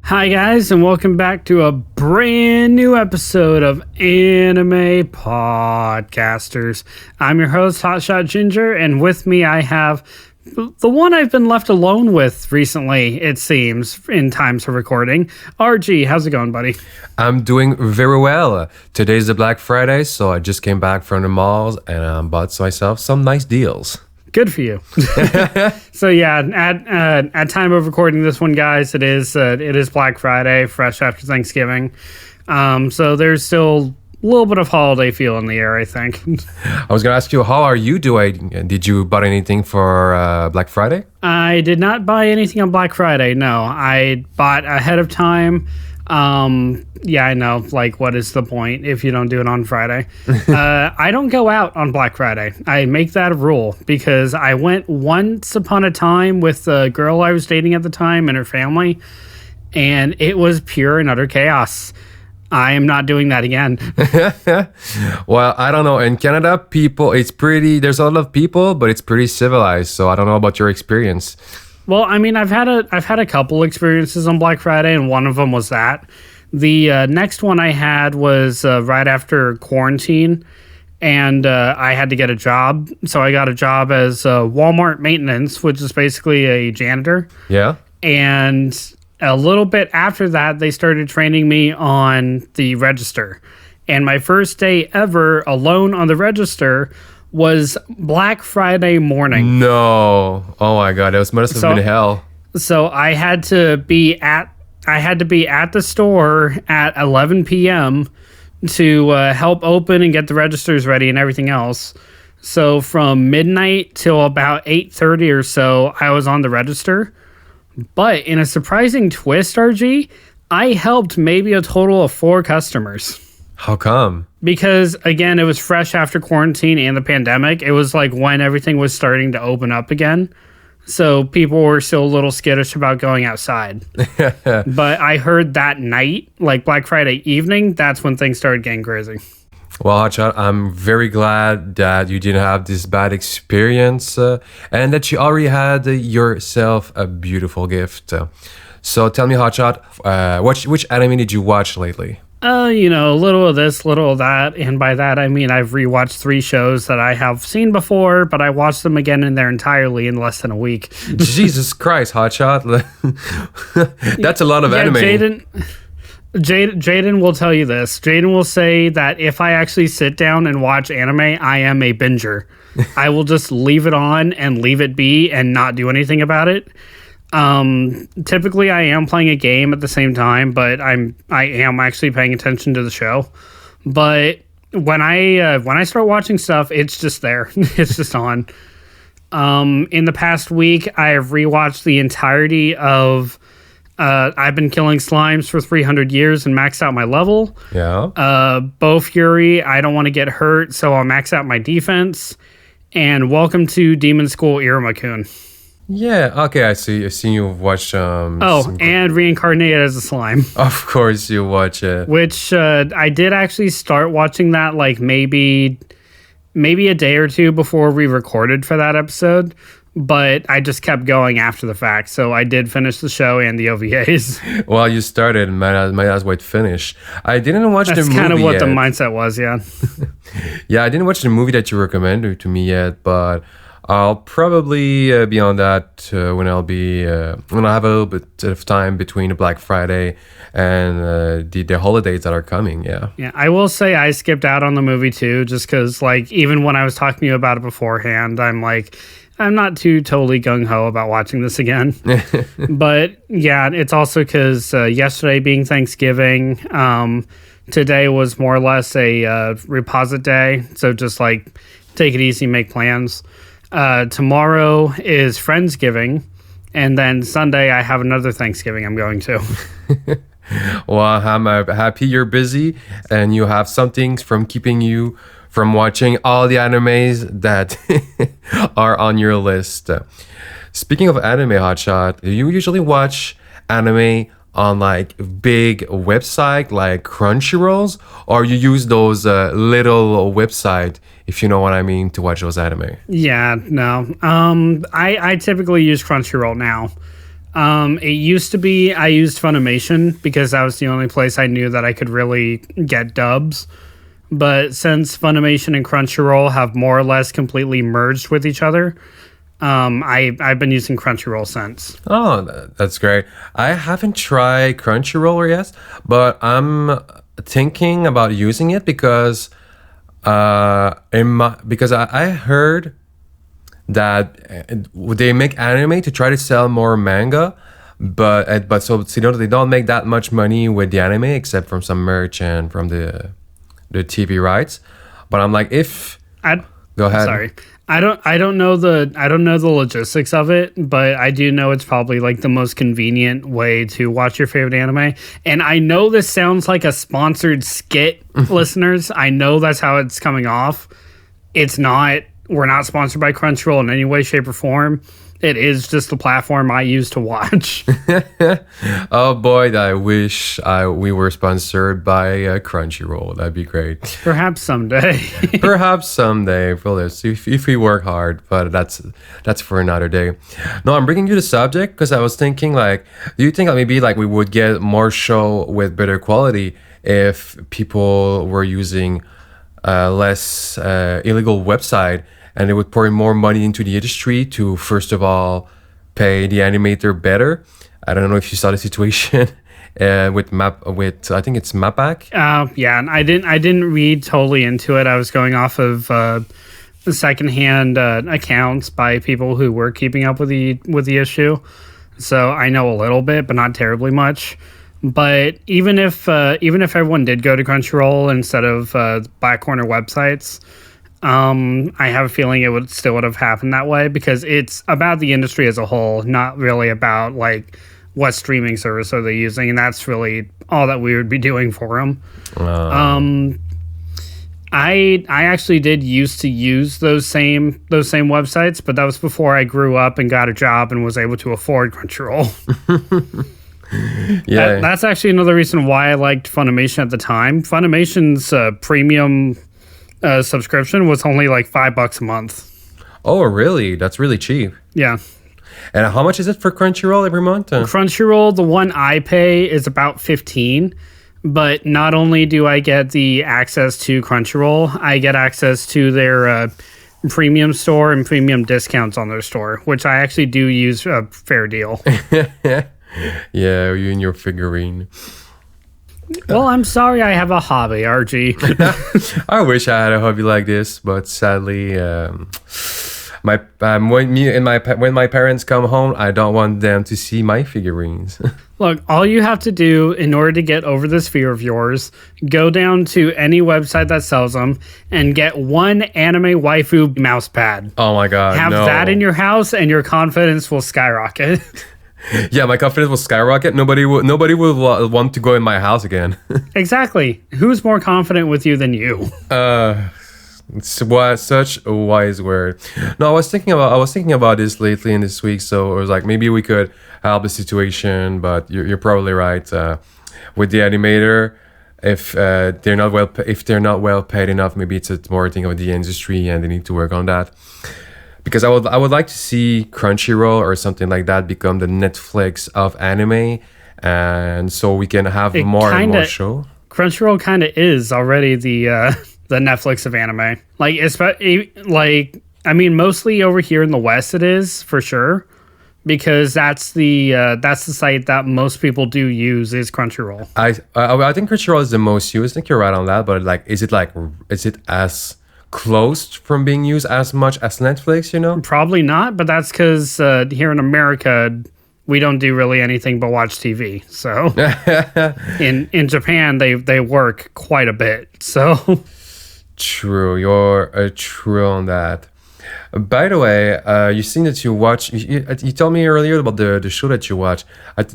Hi guys, and welcome back to a brand new episode of Anime Podcasters. I'm your host, Hotshot Ginger, and with me I have the one I've been left alone with recently, it seems, in times of recording. RG, how's it going, buddy? I'm doing very well. Today's the Black Friday, so I just came back from the malls and bought myself some nice deals. Good for you. So yeah, at time of recording this one, guys, it is Black Friday, fresh after Thanksgiving. So there's still a little bit of holiday feel in the air, I think. I was gonna ask you, how are you doing? Did you buy anything for Black Friday? I did not buy anything on Black Friday. No, I bought ahead of time. Yeah, I know. Like, what is the point if you don't do it on Friday? I don't go out on Black Friday. I make that a rule because I went once upon a time with the girl I was dating at the time and her family, and it was pure and utter chaos. I am not doing that again. Well, I don't know. In Canada, there's a lot of people, but it's pretty civilized. So I don't know about your experience. Well, I mean, I've had a couple experiences on Black Friday, and one of them was that. The next one I had was right after quarantine, and I had to get a job. So I got a job as Walmart maintenance, which is basically a janitor. Yeah. And a little bit after that, they started training me on the register. And my first day ever alone on the register was Black Friday morning. No. Oh my God. It must have been hell. So I had to be at the store at 11 p.m. to help open and get the registers ready and everything else. So from midnight till about 8:30 or so, I was on the register. But in a surprising twist, RG, I helped maybe a total of 4 customers. How come? Because, again, it was fresh after quarantine and the pandemic. It was like when everything was starting to open up again. So people were still a little skittish about going outside. But I heard that night, like Black Friday evening, that's when things started getting crazy. Well, Hotshot, I'm very glad that you didn't have this bad experience and that you already had yourself a beautiful gift. So tell me, Hotshot, which anime did you watch lately? A little of this, little of that. And by that, I mean I've rewatched 3 shows that I have seen before, but I watched them again in their entirely in less than a week. Jesus Christ, Hotshot. That's a lot of anime. Jaden will tell you this. Jaden will say that if I actually sit down and watch anime, I am a binger. I will just leave it on and leave it be and not do anything about it. Typically I am playing a game at the same time, but I am actually paying attention to the show. But when I start watching stuff, it's just there. It's just on. In the past week, I have rewatched the entirety of I've been killing slimes for 300 years and maxed out my level. Yeah. Bow Fury, I don't want to get hurt, so I'll max out my defense. And Welcome to Demon School Iruma-kun. Yeah, okay, I see. I see you've watched... and Reincarnated as a Slime. Of course you watch it. Which I did actually start watching that like maybe a day or two before we recorded for that episode. But I just kept going after the fact. So I did finish the show and the OVAs. Well, you started, might as well finish. I didn't watch the movie. That's kind of what yet. the mindset was, yeah. Yeah, I didn't watch the movie that you recommended to me yet, but I'll probably be on that when I have a little bit of time between the Black Friday and the holidays that are coming. Yeah. Yeah, I will say I skipped out on the movie too, just because like even when I was talking to you about it beforehand, I'm like, I'm not too totally gung-ho about watching this again. But yeah, it's also because yesterday being Thanksgiving, today was more or less a reposit day. So just like take it easy, make plans. Tomorrow is Friendsgiving. And then Sunday I have another Thanksgiving I'm going to. Well, I'm happy you're busy and you have something from keeping you from watching all the animes that are on your list. Speaking of anime, Hotshot, do you usually watch anime on like big website like Crunchyroll's, or you use those little website, if you know what I mean, to watch those anime? Yeah, no. I typically use Crunchyroll now. It used to be I used Funimation because that was the only place I knew that I could really get dubs. But since Funimation and Crunchyroll have more or less completely merged with each other, I've been using Crunchyroll since. Oh, that's great. I haven't tried Crunchyroll yet, but I'm thinking about using it because because I heard that they make anime to try to sell more manga, but so they don't make that much money with the anime except from some merch and from the TV rights. But I'm like, go ahead. Sorry. I don't know the logistics of it, but I do know it's probably like the most convenient way to watch your favorite anime. And I know this sounds like a sponsored skit, listeners. I know that's how it's coming off. It's not. We're not sponsored by Crunchyroll in any way, shape, or form. It is just the platform I use to watch. Oh boy, I wish we were sponsored by Crunchyroll. That'd be great. Perhaps someday. Perhaps someday, if we work hard. But that's for another day. No, I'm bringing you the subject because I was thinking, like, do you think that maybe like we would get more show with better quality if people were using less illegal website? And they would pour more money into the industry to, first of all, pay the animator better. I don't know if you saw the situation with I think it's Mappack. Yeah, and I didn't read totally into it. I was going off of secondhand accounts by people who were keeping up with the issue. So I know a little bit, but not terribly much. But even if everyone did go to Crunchyroll instead of Black Corner websites, I have a feeling it would have happened that way because it's about the industry as a whole, not really about like what streaming service are they using, and that's really all that we would be doing for them. I actually did used to use those same websites, but that was before I grew up and got a job and was able to afford Crunchyroll. Yeah, that's actually another reason why I liked Funimation at the time. Funimation's premium subscription was only like $5 a month. Oh, really? That's really cheap. Yeah. And how much is it for Crunchyroll every month? Crunchyroll, the one I pay is about 15, but not only do I get the access to Crunchyroll, I get access to their premium store and premium discounts on their store, which I actually do use a fair deal. Yeah, you and your figurine. Well, I'm sorry I have a hobby, RG. I wish I had a hobby like this, but sadly, when my parents come home, I don't want them to see my figurines. Look, all you have to do in order to get over this fear of yours, go down to any website that sells them and get one anime waifu mouse pad. Oh my god, have no. that in your house and your confidence will skyrocket. Yeah, my confidence will skyrocket. Nobody will want to go in my house again. Exactly. Who's more confident with you than you? It's such a wise word. No, I was thinking about this lately in this week, so it was like maybe we could help the situation. But you're probably right. With the animator, if they're not well paid enough, maybe it's a more thing of the industry, and they need to work on that. Because I would like to see Crunchyroll or something like that become the Netflix of anime, and so we can have more and more show. Crunchyroll kind of is already the Netflix of anime. I mean, mostly over here in the West, it is for sure, because that's the site that most people do use is Crunchyroll. I think Crunchyroll is the most used. I think you're right on that, but is it as close from being used as much as Netflix, you know? Probably not, but that's because here in America, we don't do really anything but watch TV. So in Japan, they work quite a bit. So true, you're true on that. By the way, you seen that you watch. You told me earlier about the show that you watch.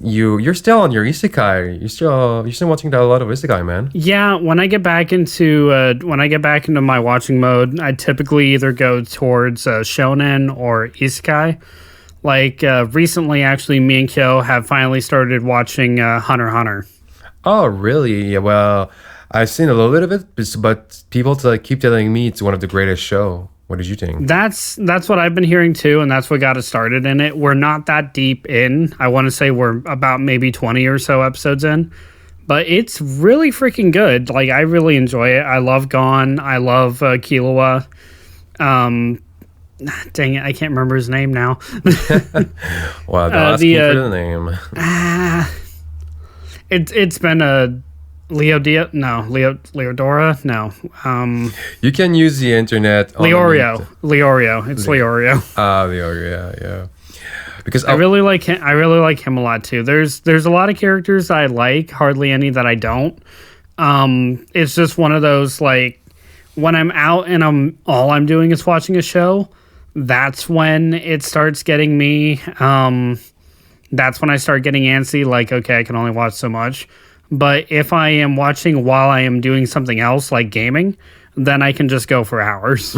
You're still on your isekai. You're still watching a lot of isekai, man. Yeah, when I get back into my watching mode, I typically either go towards shonen or isekai. Like recently, actually, me and Kyo have finally started watching Hunter x Hunter. Oh, really? Yeah. Well, I've seen a little bit of it, but people keep telling me it's one of the greatest show. What did you think? That's what I've been hearing too, and that's what got us started in it. We're not that deep in. I want to say we're about maybe 20 or so episodes in, but it's really freaking good. Like, I really enjoy it. I love Gon. I love Killua. Dang it, I can't remember his name now. Wow, don't ask me for the name. It's been a Leodora? No. You can use the internet. Leorio. It's Leorio. Leorio, yeah. Because I really like him. I really like him a lot too. There's a lot of characters I like, hardly any that I don't. It's just one of those, like, when I'm out and all I'm doing is watching a show, that's when it starts getting me. That's when I start getting antsy, like, okay, I can only watch so much. But if I am watching while I am doing something else, like gaming, then I can just go for hours.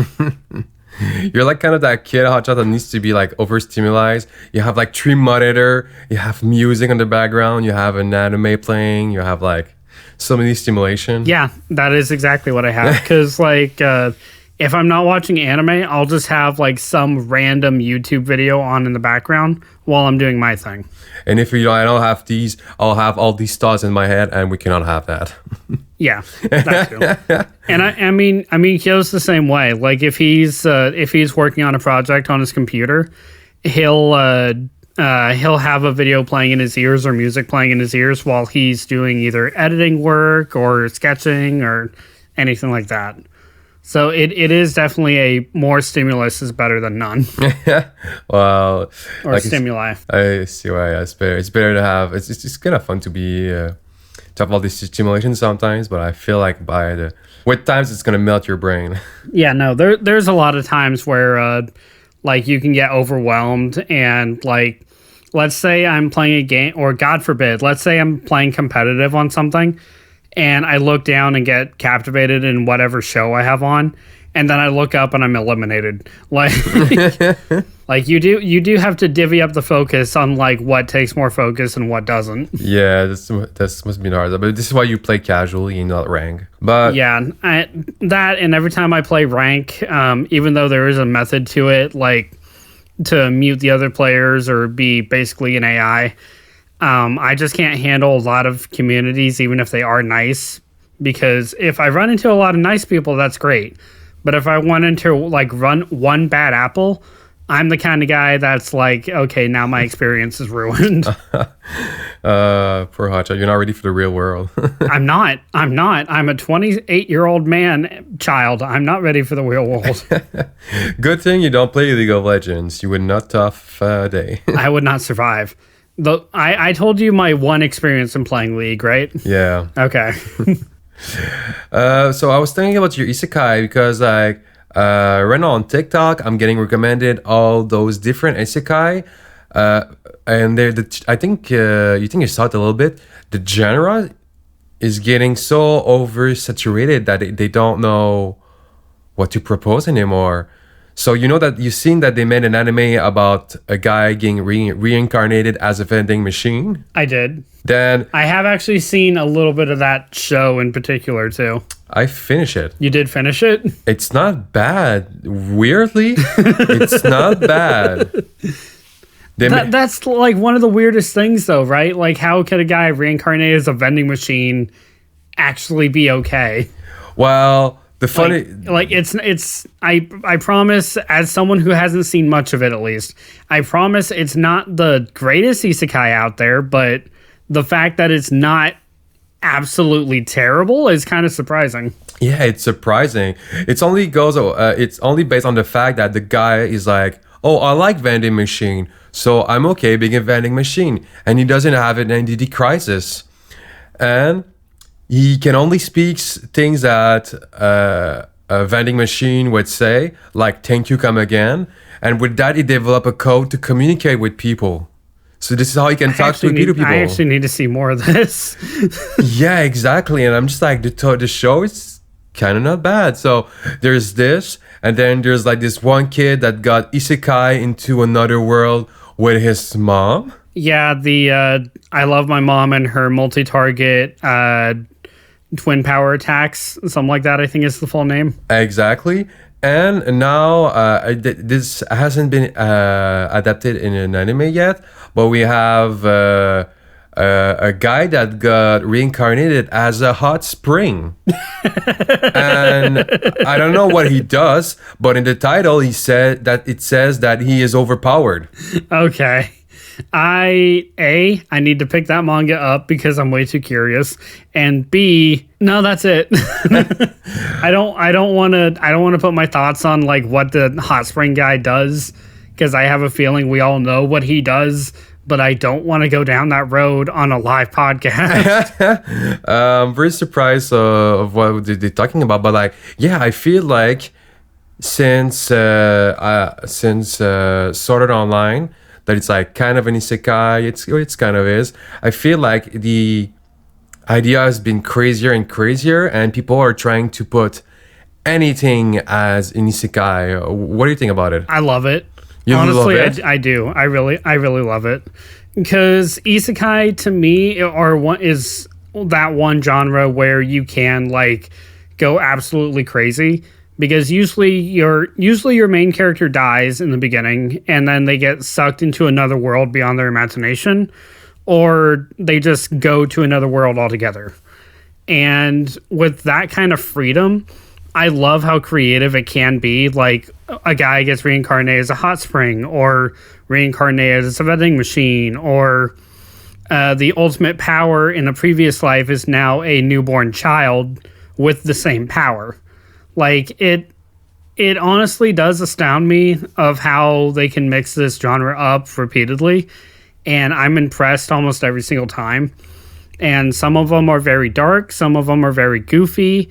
You're like kind of that kid, Hotshot, that needs to be like overstimulated. You have like 3 monitor, you have music in the background, you have an anime playing, you have like so many stimulation. Yeah, that is exactly what I have. Because like, if I'm not watching anime, I'll just have like some random YouTube video on in the background while I'm doing my thing. And if I don't have these, I'll have all these thoughts in my head, and we cannot have that. Yeah, that too. And I mean, Kyo's the same way. Like, if he's working on a project on his computer, he'll have a video playing in his ears or music playing in his ears while he's doing either editing work or sketching or anything like that. So it is definitely a more stimulus is better than none. Well, or like stimuli. I see why it's better. It's better to have. It's kind of fun to be to have all these stimulations sometimes, but I feel like with times it's gonna melt your brain. Yeah, no, there's a lot of times where like you can get overwhelmed, and like, let's say I'm playing a game, or God forbid, let's say I'm playing competitive on something, and I look down and get captivated in whatever show I have on, and then I look up and I'm eliminated. Like, like you do have to divvy up the focus on like what takes more focus and what doesn't. Yeah, this must be hard. But this is why you play casually and not rank. But yeah, that, and every time I play rank, even though there is a method to it, like to mute the other players or be basically an AI. I just can't handle a lot of communities, even if they are nice, because if I run into a lot of nice people, that's great. But if I want into like run one bad apple, I'm the kind of guy that's like, okay, now my experience is ruined. Poor Hotshot, you're not ready for the real world. I'm not. I'm a 28-year-old child. I'm not ready for the real world. Good thing you don't play League of Legends. You would not tough day. I would not survive. I told you my one experience in playing League, right? Yeah. Okay. So I was thinking about your isekai because like right now on TikTok I'm getting recommended all those different isekai, and I think you think you saw it a little bit. The genre is getting so oversaturated that they don't know what to propose anymore. So you know that you've seen that they made an anime about a guy getting reincarnated as a vending machine? I did. Then I have actually seen a little bit of that show in particular too. I finished it. You did finish it? It's not bad. Weirdly, it's not bad. That's like one of the weirdest things though, right? Like, how could a guy reincarnated as a vending machine actually be okay? Well, the funny, like I promise, as someone who hasn't seen much of it, at least, I promise it's not the greatest isekai out there, but the fact that it's not absolutely terrible is kind of surprising. Yeah, it's surprising. It's only based on the fact that the guy is like, oh, I like vending machine, so I'm okay being a vending machine, and he doesn't have an identity crisis, and he can only speak things that a vending machine would say, like "Thank you, come again," and with that, he developed a code to communicate with people. So this is how he can talk to people. I actually need to see more of this. Yeah, exactly. And I'm just like, the show is kind of not bad. So there's this, and then there's like this one kid that got isekai into another world with his mom. Yeah, I love my mom and her multi-target twin power attacks, something like that, I think is the full name. Exactly. And now this hasn't been adapted in an anime yet, but we have a guy that got reincarnated as a hot spring. And I don't know what he does, but in the title it says that he is overpowered. Okay. I need to pick that manga up because I'm way too curious. And B, no, that's it. I don't want to put my thoughts on like what the hot spring guy does because I have a feeling we all know what he does, but I don't want to go down that road on a live podcast. I'm very surprised of what they're talking about, but like, yeah, I feel like since Sword Art Online, that it's like kind of an isekai. It's kind of is. I feel like the idea has been crazier and crazier, and people are trying to put anything as an isekai. What do you think about it? I love it. You Honestly, love it? I do. I really love it because isekai to me is that one genre where you can like go absolutely crazy. Because usually your main character dies in the beginning and then they get sucked into another world beyond their imagination, or they just go to another world altogether. And with that kind of freedom, I love how creative it can be. Like a guy gets reincarnated as a hot spring, or reincarnated as a vending machine, or the ultimate power in a previous life is now a newborn child with the same power. Like, it honestly does astound me of how they can mix this genre up repeatedly, and I'm impressed almost every single time. And some of them are very dark, some of them are very goofy,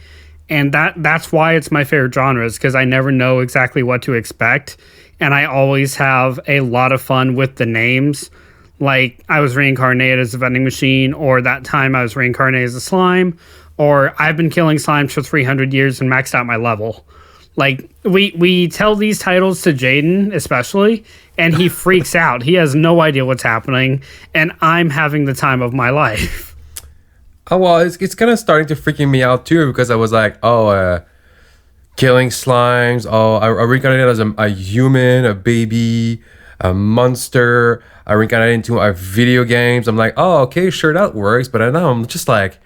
and that's why it's my favorite genre, is because I never know exactly what to expect, and I always have a lot of fun with the names. Like, I was reincarnated as a vending machine, or that time I was reincarnated as a slime, or I've been killing slimes for 300 years and maxed out my level. Like, we tell these titles to Jaden, especially, and he freaks out. He has no idea what's happening, and I'm having the time of my life. Oh, well, it's kind of starting to freaking me out, too, because I was like, killing slimes. Oh, I reincarnated as a human, a baby, a monster. I reincarnated into video games. I'm like, oh, okay, sure, that works. But now I'm just like,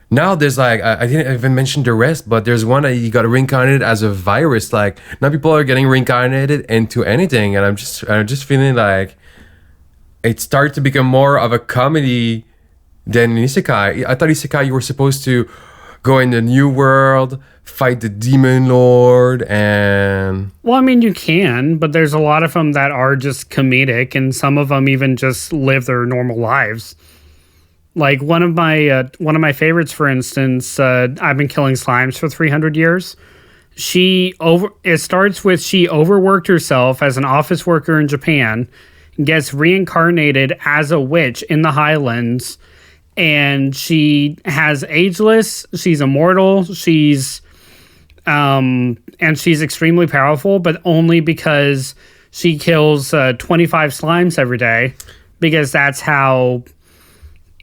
now there's like, I didn't even mention the rest, but there's one that you got reincarnated as a virus. Like, now people are getting reincarnated into anything, and I'm just feeling like it started to become more of a comedy than an isekai. I thought isekai, you were supposed to go in the new world, fight the demon lord, and... Well, I mean, you can, but there's a lot of them that are just comedic, and some of them even just live their normal lives. Like one of my favorites, for instance, I've been killing slimes for 300 years. It starts with she overworked herself as an office worker in Japan, gets reincarnated as a witch in the Highlands, and she has ageless. She's immortal. She's extremely powerful, but only because she kills 25 slimes every day, because that's how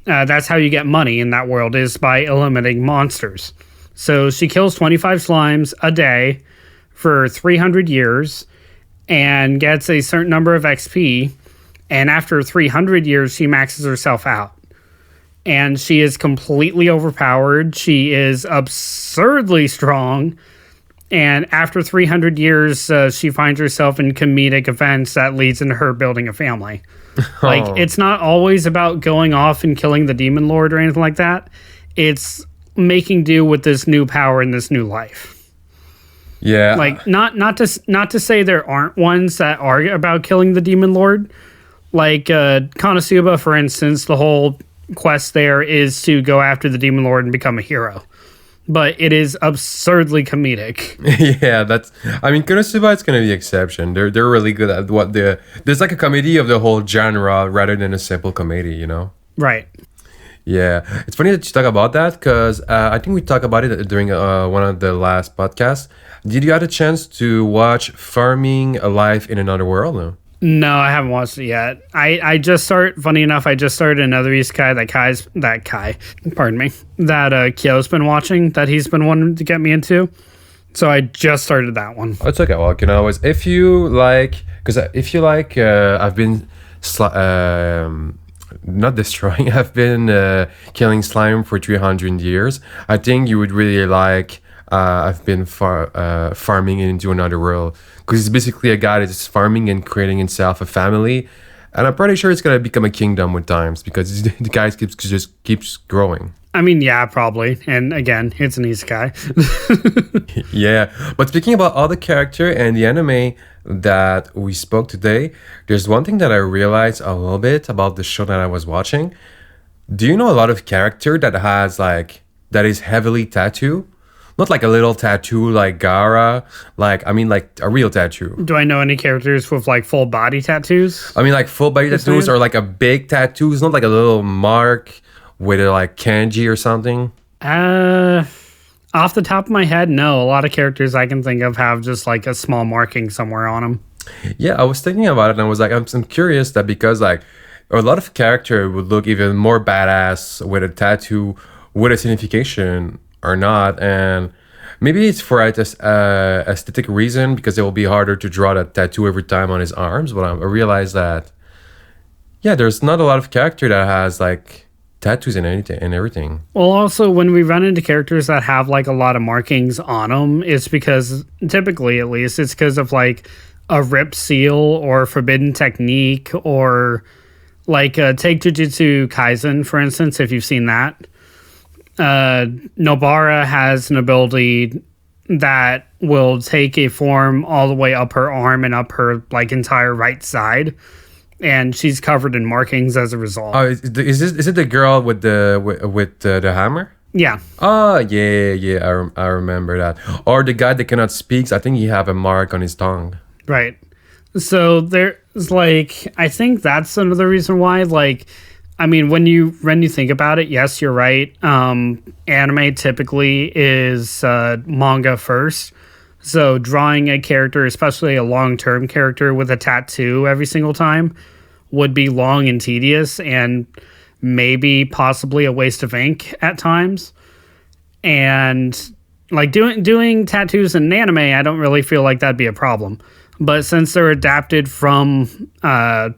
you get money in that world, is by eliminating monsters. So she kills 25 slimes a day for 300 years and gets a certain number of XP. And after 300 years, she maxes herself out. And she is completely overpowered. She is absurdly strong. And after 300 years, she finds herself in comedic events that leads into her building a family. Like, it's not always about going off and killing the demon lord or anything like that. It's making do with this new power in this new life. Yeah. Like, not to say there aren't ones that are about killing the demon lord. Like, Konosuba, for instance, the whole quest there is to go after the demon lord and become a hero. But it is absurdly comedic. Yeah, Konosuba is gonna be the exception. They're really good at there's like a comedy of the whole genre rather than a simple comedy, you know? Right. Yeah, it's funny that you talk about that, because I think we talked about it during one of the last podcasts. Did you have a chance to watch Farming a Life in Another World? No? No, I haven't watched it yet. I just started another isekai that Kyo's been watching, that he's been wanting to get me into. So I just started that one. It's okay. Well, you can always, if you like, because if you like, I've been not destroying, I've been killing slime for 300 years. I think you would really like, I've been farming into another world, because it's basically a guy that's farming and creating himself a family. And I'm pretty sure it's going to become a kingdom with times, because the guy keeps growing. I mean, yeah, probably. And again, it's an isekai. Yeah, but speaking about all the character and the anime that we spoke today, there's one thing that I realized a little bit about the show that I was watching. Do you know a lot of character that has like that is heavily tattoo? Not like a little tattoo like Gara, like I mean like a real tattoo. Do I know any characters with like full body tattoos? I mean like full body tattoos or like a big tattoo. It's not like a little mark with a like kanji or something. Off the top of my head, no. A lot of characters I can think of have just like a small marking somewhere on them. Yeah, I was thinking about it and I was like, I'm curious that because like a lot of character would look even more badass with a tattoo with a signification or not, and maybe it's for aesthetic reason because it will be harder to draw that tattoo every time on his arms. But I realized that yeah, there's not a lot of character that has like tattoos and anything and everything. Well, also when we run into characters that have like a lot of markings on them, it's because typically, at least, it's because of like a ripped seal or forbidden technique, or like take Jujutsu Kaisen for instance, if you've seen that. Nobara has an ability that will take a form all the way up her arm and up her like entire right side, and she's covered in markings as a result. Oh, is it the girl with the hammer? Yeah. Oh yeah. I remember that. Or the guy that cannot speak. I think he have a mark on his tongue. Right. So there's like, I think that's another reason why, like, I mean, when you think about it, yes, you're right. Anime typically is manga first. So drawing a character, especially a long-term character with a tattoo every single time, would be long and tedious and maybe possibly a waste of ink at times. And like doing tattoos in anime, I don't really feel like that'd be a problem. But since they're adapted from manga,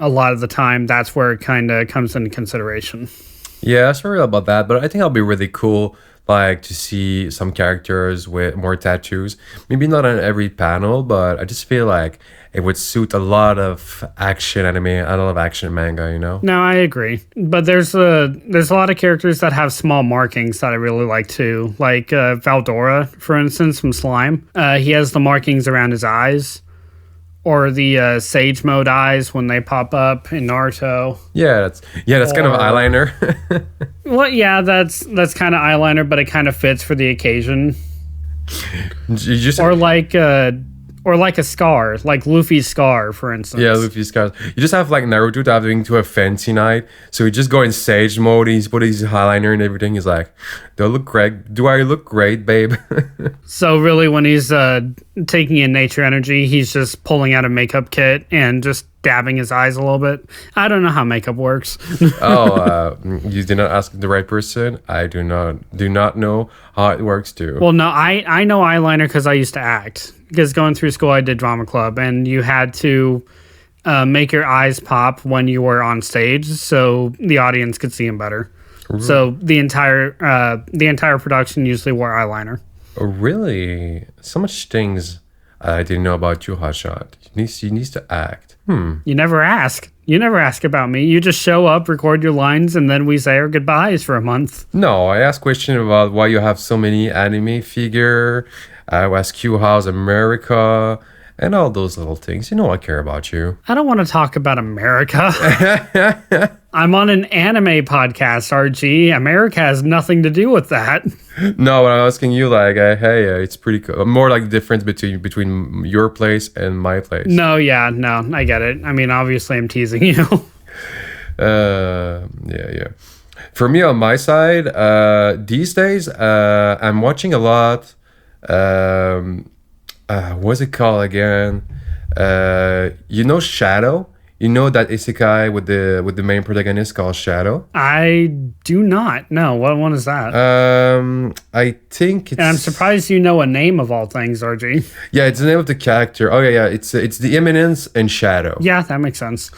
a lot of the time, that's where it kind of comes into consideration. Yeah, sorry about that, but I think it'll be really cool, like to see some characters with more tattoos. Maybe not on every panel, but I just feel like it would suit a lot of action anime, a lot of action manga, you know? No, I agree. But there's a lot of characters that have small markings that I really like too. Like Valdora, for instance, from Slime. He has the markings around his eyes. Or the Sage Mode eyes when they pop up in Naruto. Yeah, that's kind of eyeliner. Well, yeah, that's kind of eyeliner, but it kind of fits for the occasion. Or like a scar, like Luffy's scar, for instance. Yeah, Luffy's scar. You just have like Naruto diving to a fancy night, so he just go in Sage mode. He's put his eyeliner and everything. He's like, "Do I look great? Do I look great, babe?" So really, when he's taking in nature energy, he's just pulling out a makeup kit and just dabbing his eyes a little bit. I don't know how makeup works. You did not ask the right person. I do not know how it works too. Well, no, I know eyeliner because I used to act. Because going through school, I did drama club, and you had to make your eyes pop when you were on stage, so the audience could see them better. Ooh. So the entire production usually wore eyeliner. Oh, really? So much things I didn't know about you, Hotshot. You need to act. You never ask. You never ask about me. You just show up, record your lines, and then we say our goodbyes for a month. No, I asked question about why you have so many anime figure. I ask you how's America and all those little things. You know I care about you. I don't want to talk about America. I'm on an anime podcast, RG. America has nothing to do with that. No, but I'm asking you like, hey, it's pretty cool. More like the difference between your place and my place. No, I get it. I mean, obviously I'm teasing you. Yeah. For me on my side, these days, I'm watching a lot. What's it called again? Shadow. You know that isekai with the main protagonist called Shadow? I do not know. What one is that? I think it's. And I'm surprised you know a name of all things, RG. Yeah, it's the name of the character. Oh yeah. It's the Imminence and Shadow. Yeah, that makes sense.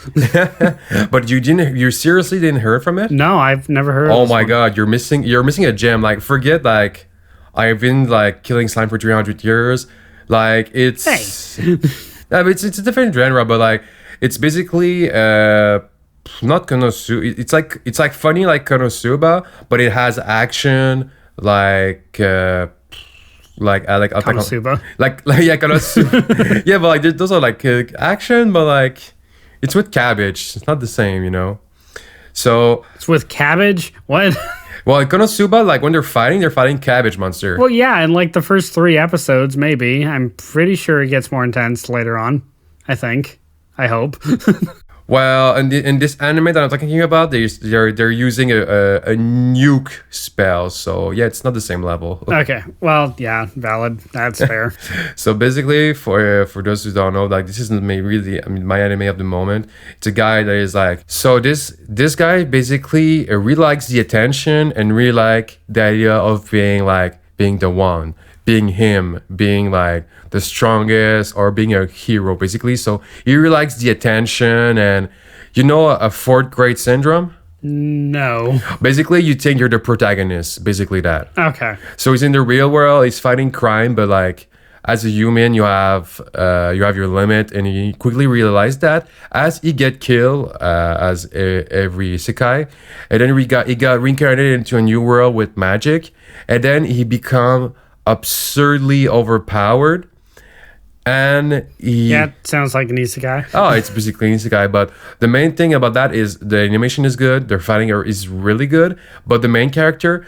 But you seriously didn't hear from it? No, I've never heard of Oh this my one. god, you're missing a gem. Like, forget like I've been like killing slime for 300 years. Like, it's Hey. yeah, but it's a different genre, but like it's basically not Konosuba. It's like funny like Konosuba, but it has action like like Konosuba. like yeah, Konosuba. Yeah, but like those are like action, but like it's with cabbage. It's not the same, you know. So It's with cabbage? What? well, in Konosuba, like when they're fighting cabbage monster. Well, yeah, in like the first 3 episodes, maybe. I'm pretty sure it gets more intense later on. I think. I hope. Well, in this anime that I'm talking about, they're using a nuke spell. So yeah, it's not the same level. Okay. Well, yeah, valid. That's fair. So basically, for those who don't know, like this isn't my anime of the moment. It's a guy that is like, so this guy basically really likes the attention and really like the idea of being the one, being him, being like the strongest or being a hero basically. So he really likes the attention and you know a fourth grade syndrome. No. Basically, you think you're the protagonist. Basically that. Okay. So he's in the real world. He's fighting crime, but like as a human, you have your limit, and he quickly realized that as he get killed, every isekai, and then he got reincarnated into a new world with magic, and then he become absurdly overpowered, and he. Yeah, sounds like an isekai. Oh, it's basically an isekai, but the main thing about that is the animation is good, their fighting is really good, but the main character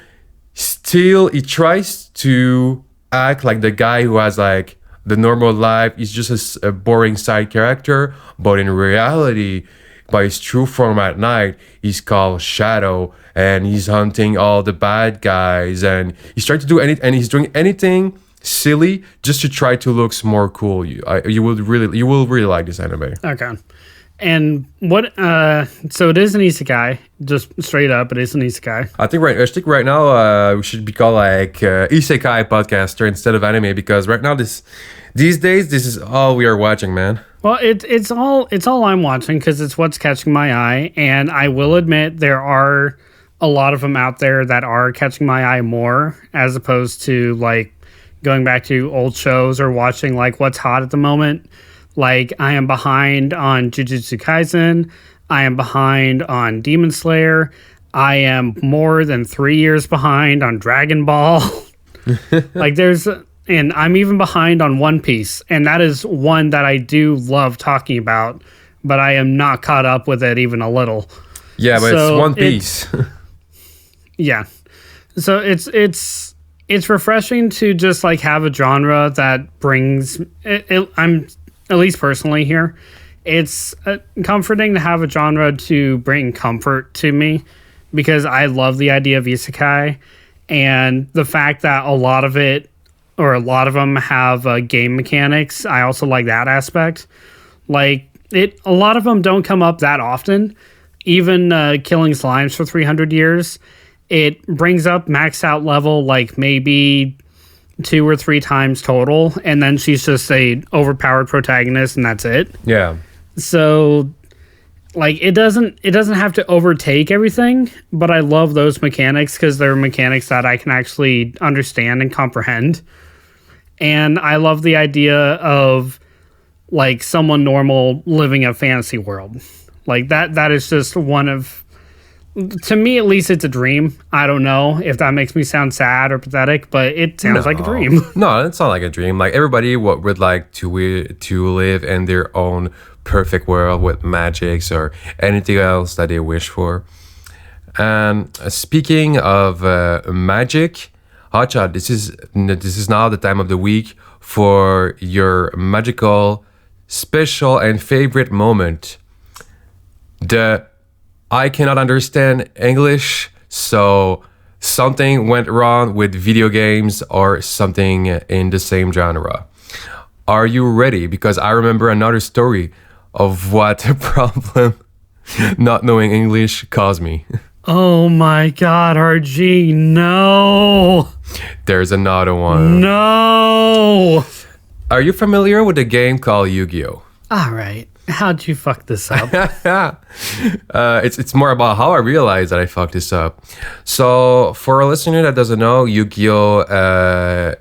still he tries to act like the guy who has like the normal life. He's just a boring side character, but in reality, by his true form at night, he's called Shadow, and he's hunting all the bad guys, and he's trying to do anything, and he's doing anything silly just to try to look more cool. You will really like this anime. Okay. And what so it is an isekai, just straight up, it is an isekai. I think right now we should be called like isekai podcaster instead of anime, because right now these days this is all we are watching, man. Well, it's all I'm watching because it's what's catching my eye, and I will admit there are a lot of them out there that are catching my eye more, as opposed to like going back to old shows or watching like what's hot at the moment. Like I am behind on Jujutsu Kaisen, I am behind on Demon Slayer, I am more than 3 years behind on Dragon Ball. And I'm even behind on One Piece, and that is one that I do love talking about, but I am not caught up with it even a little. Yeah, but So it's One Piece. Yeah. So it's refreshing to just like have a genre that brings I'm at least personally here. It's comforting to have a genre to bring comfort to me, because I love the idea of isekai, and the fact that a lot of them have game mechanics. I also like that aspect. Like a lot of them don't come up that often. Even killing slimes for 300 years, it brings up max out level like maybe 2 or 3 times total, and then she's just a overpowered protagonist, and that's it. Yeah. So like it doesn't have to overtake everything, but I love those mechanics because they're mechanics that I can actually understand and comprehend. And I love the idea of like someone normal living a fantasy world. Like that is just one of, to me at least, it's a dream. I don't know if that makes me sound sad or pathetic, but it sounds like a dream. No, it's not like a dream. Like everybody would like to live in their own perfect world with magics or anything else that they wish for. And speaking of magic, Hotshot, this is now the time of the week for your magical, special, and favorite moment. I cannot understand English, so something went wrong with video games or something in the same genre. Are you ready? Because I remember another story of what problem not knowing English caused me. Oh my god, RG, no! There's another one. No! Are you familiar with a game called Yu-Gi-Oh? Alright, how'd you fuck this up? It's more about how I realized that I fucked this up. So for a listener that doesn't know, Yu-Gi-Oh,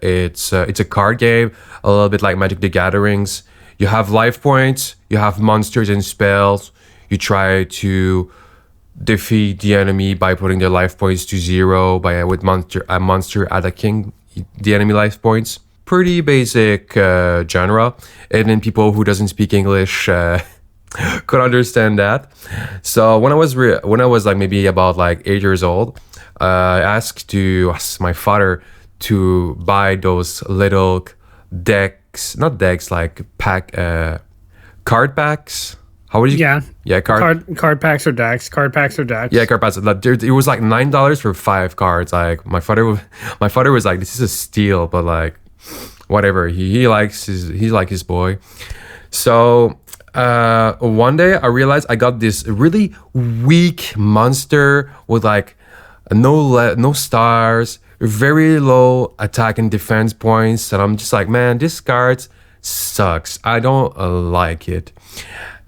it's a card game, a little bit like Magic the Gatherings. You have life points, you have monsters and spells. You try to defeat the enemy by putting their life points to 0 by with a monster attacking the enemy life points. Pretty basic genre, and then people who doesn't speak English could understand that. So when I was like maybe about like 8 years old, I asked my father to buy those little not decks, like card packs. How would you? Yeah, card packs or decks. Card packs or decks. Yeah, card packs. It was like $9 for 5 cards. Like my father was like, "This is a steal," but like, whatever. He likes his boy. So one day I realized I got this really weak monster with like no stars, very low attack and defense points, and I'm just like, man, this card sucks. I don't like it.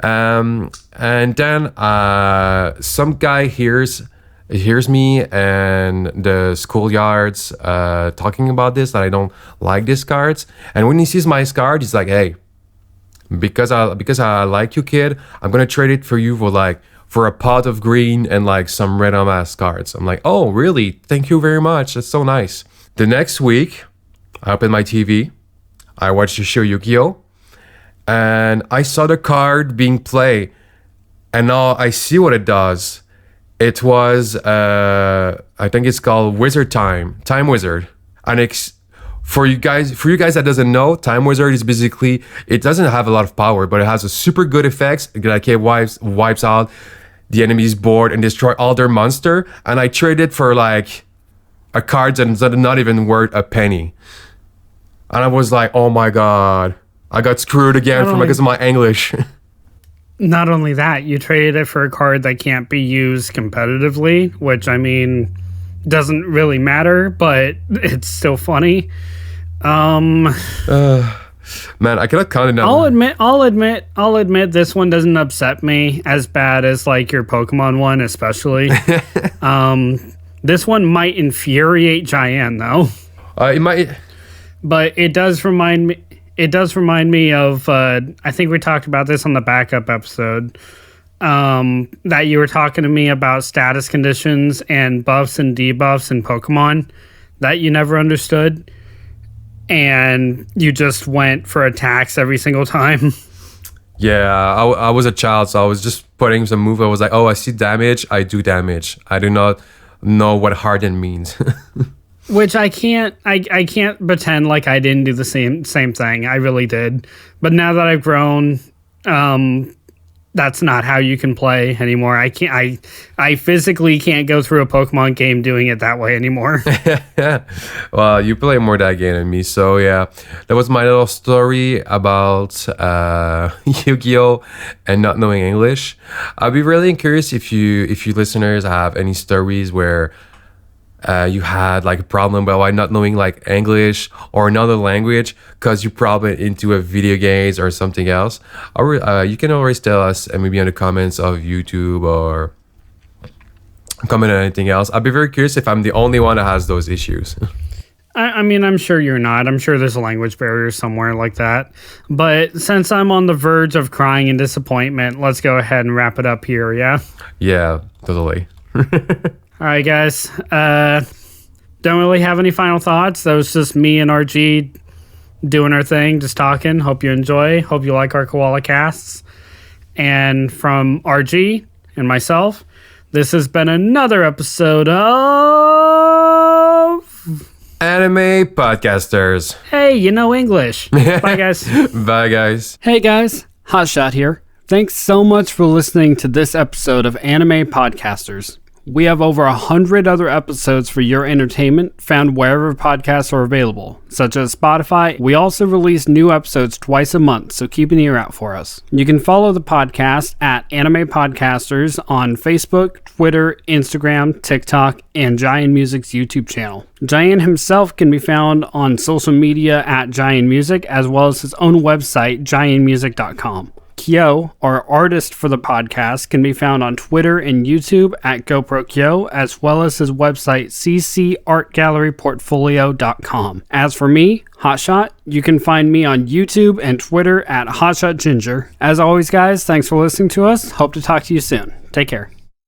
And then some guy hears me and the schoolyards talking about this, that I don't like these cards. And when he sees my card, he's like, "Hey, because I like you, kid, I'm gonna trade it for you for a pot of green and like some random ass cards." I'm like, "Oh, really? Thank you very much. That's so nice." The next week, I opened my TV, I watched the show Yu-Gi-Oh, and I saw the card being played, and now I see what it does. It was, I think it's called Time Wizard. And for you guys that doesn't know, Time Wizard is basically, it doesn't have a lot of power, but it has a super good effects. Like it wipes out the enemy's board and destroy all their monster. And I traded for like a card that's not even worth a penny. And I was like, oh my god, I got screwed again because of my English. Not only that, you traded it for a card that can't be used competitively, which, I mean, doesn't really matter, but it's still funny. Man, I cannot count it now. I'll admit this one doesn't upset me as bad as like your Pokemon one, especially. This one might infuriate Cheyenne though. It might, but it does remind me. It does remind me of, I think we talked about this on the backup episode, that you were talking to me about status conditions and buffs and debuffs in Pokemon that you never understood. And you just went for attacks every single time. Yeah, I was a child, so I was just putting some move. I was like, oh, I see damage, I do damage. I do not know what harden means. Which I can't pretend like I didn't do the same thing. I really did. But now that I've grown, that's not how you can play anymore. I physically can't go through a Pokemon game doing it that way anymore. Well, you play more that game than me, so yeah. That was my little story about Yu-Gi-Oh! And not knowing English. I'd be really curious if you listeners have any stories where you had like a problem by not knowing like English or another language because you're probably into a video games or something else. Or you can always tell us, and maybe in the comments of YouTube or comment on anything else. I'd be very curious if I'm the only one that has those issues. I mean, I'm sure you're not. I'm sure there's a language barrier somewhere like that. But since I'm on the verge of crying in disappointment, let's go ahead and wrap it up here, yeah? Yeah, totally. All right, guys. Don't really have any final thoughts. That was just me and RG doing our thing, just talking. Hope you enjoy. Hope you like our koala casts. And from RG and myself, this has been another episode of Anime Podcasters. Hey, you know English. Bye, guys. Bye, guys. Hey, guys. Hotshot here. Thanks so much for listening to this episode of Anime Podcasters. We have over 100 other episodes for your entertainment found wherever podcasts are available, such as Spotify. We also release new episodes twice a month, so keep an ear out for us. You can follow the podcast at Anime Podcasters on Facebook, Twitter, Instagram, TikTok, and Giant Music's YouTube channel. Giant himself can be found on social media at Giant Music, as well as his own website, giantmusic.com. Kyo, our artist for the podcast, can be found on Twitter and YouTube at GoProKyo, as well as his website, ccartgalleryportfolio.com. As for me, Hotshot, you can find me on YouTube and Twitter at HotshotGinger. As always, guys, thanks for listening to us. Hope to talk to you soon. Take care.